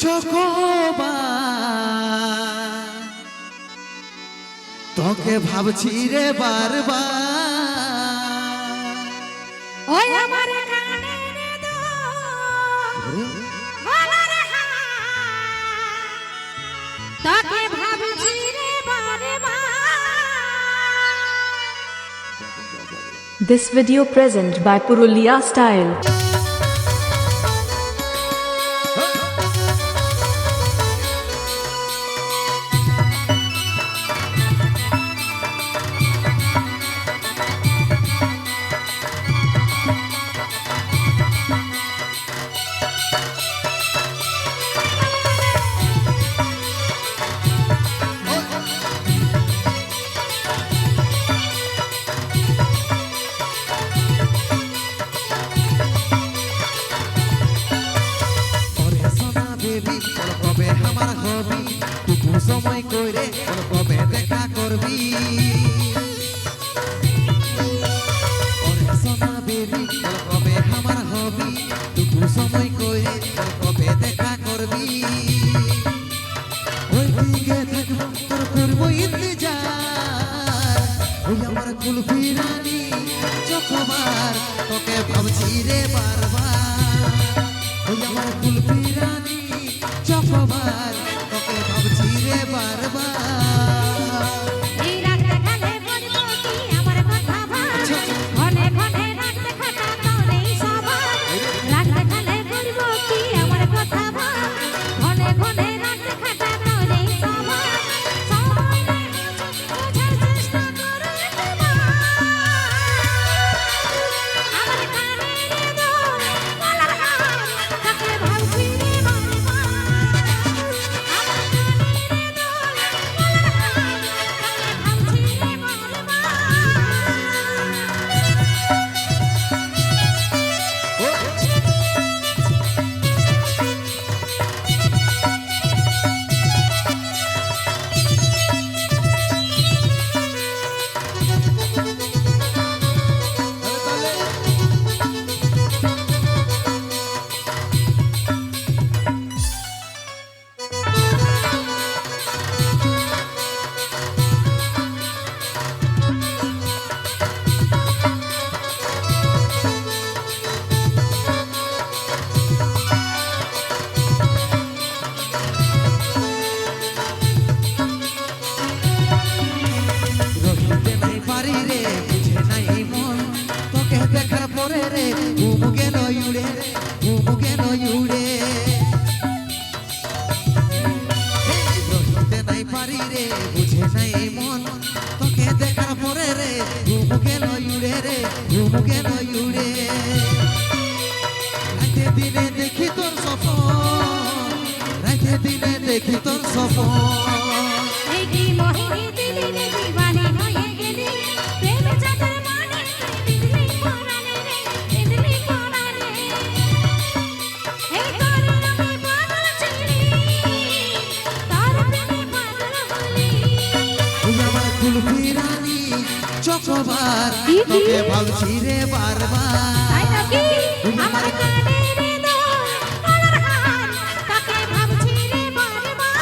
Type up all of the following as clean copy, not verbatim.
Chocobar তোকে ভাবছি রে বারবার ওই আমার কানে রে দো গলার হার তোকে ভাবছি রে বারবার This video present by Purulia Style. কবে আমার হবি টুকু সময় কইরে কবে দেখা করবি সোনা বেবি কবে আমার হবি টুকু সময় কইরে কবে দেখা করবি ওই দিকে থাকবো তোর করবো ইন্তজার ওই আমার কুলফি রানী চকোবার তোকে ভাবছি রে বারবার ওই আমার কুলফি রানী চকোবার তোকে ভাবছি রে বারবার এই রাতে কালে বলবো কি আমার কথা ভাব ঘনে ঘনে রাতে খাটা তোর এই সবার রাতে কালে বলবো কি আমার কথা ভাব ঘনে ঘনে রাতে খাটা তোর এই সবার সময় নেই বোঝার চেষ্টা করো আমার কানে রে দো গলার হার তোকে ভাবছি রে বারবার দেখার পরে রে ঘুম গেল উড়ে ঘুম গেল উড়ে রহিতে নাই পারি রে বুঝে নাই মন তোকে দেখার পরে রে ঘুম গেল উড়ে রে ঘুম গেল উড়ে রাতে দিনে দেখি তোর স্বপ্ন রাতে দিনে দেখি তোর স্বপ্ন এই কি মোহিনী দিলি রে দিবানি হয়ে গেলি প্রেমে যাদের মানে দিলি পরানে রে দিলি পরানে এই তোর আমি পাগল ছিলি তোর প্রেমে পাগল হলি তুই আমার কুলফি রানী চকোবার তোকে ভাবছি রে বারবার তাই নাকি আমার কানে রে দো গলার হার তোকে ভাবছি রে বারবার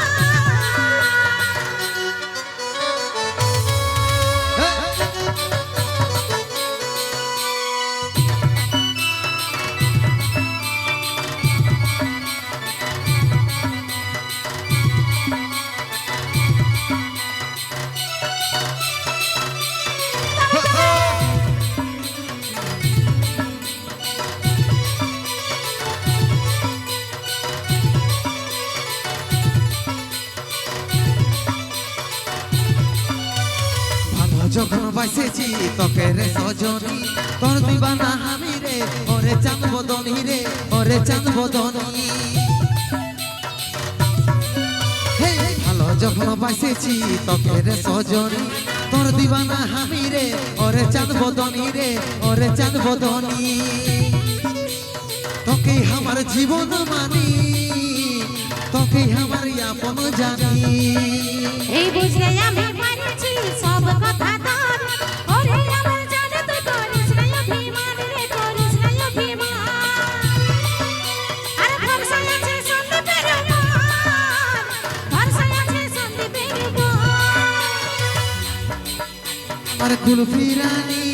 যখন বাসেছি তোকে রে সজনী তোর দিবানা আমি রে ওরে চাঁদ বদনী রে ওরে চাঁদ বদনী ভালো যখন বাসেছি তোকে রে সজনী তোর দিবানা আমি রে ওরে চাঁদ বদনী রে ওরে চাঁদ বদনী তোকে আমার জীবন মানি তোকে আমার আপন জানি এই বুঝলে আমি পারছি সব কথা তোর ওরে আমার জানে তুই করিস না অভিমান রে করিস না অভিমান আর ভরসা আছে শুনতে পেরে আমার কুলফি রানী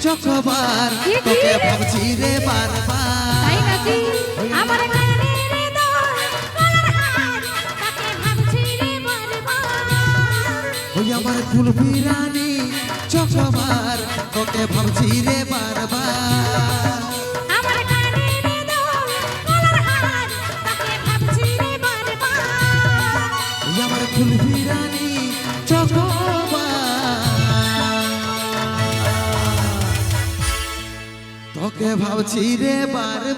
চকবার তোকে ভাবছি রে বারবার তাই নাকি আমার কানে রে দোল গলার হার তাকে ভাবছি রে বারবার ওই আমার কুলফি রানী চকবার তোকে ভাবছি রে বারবার আমার কানে রে দোল গলার হার তাকে ভাবছি রে বারবার ওই আমার কুলফি রানী চকবার তোকে ভাবছি রে বারবার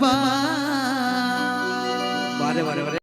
বারে বারে বারে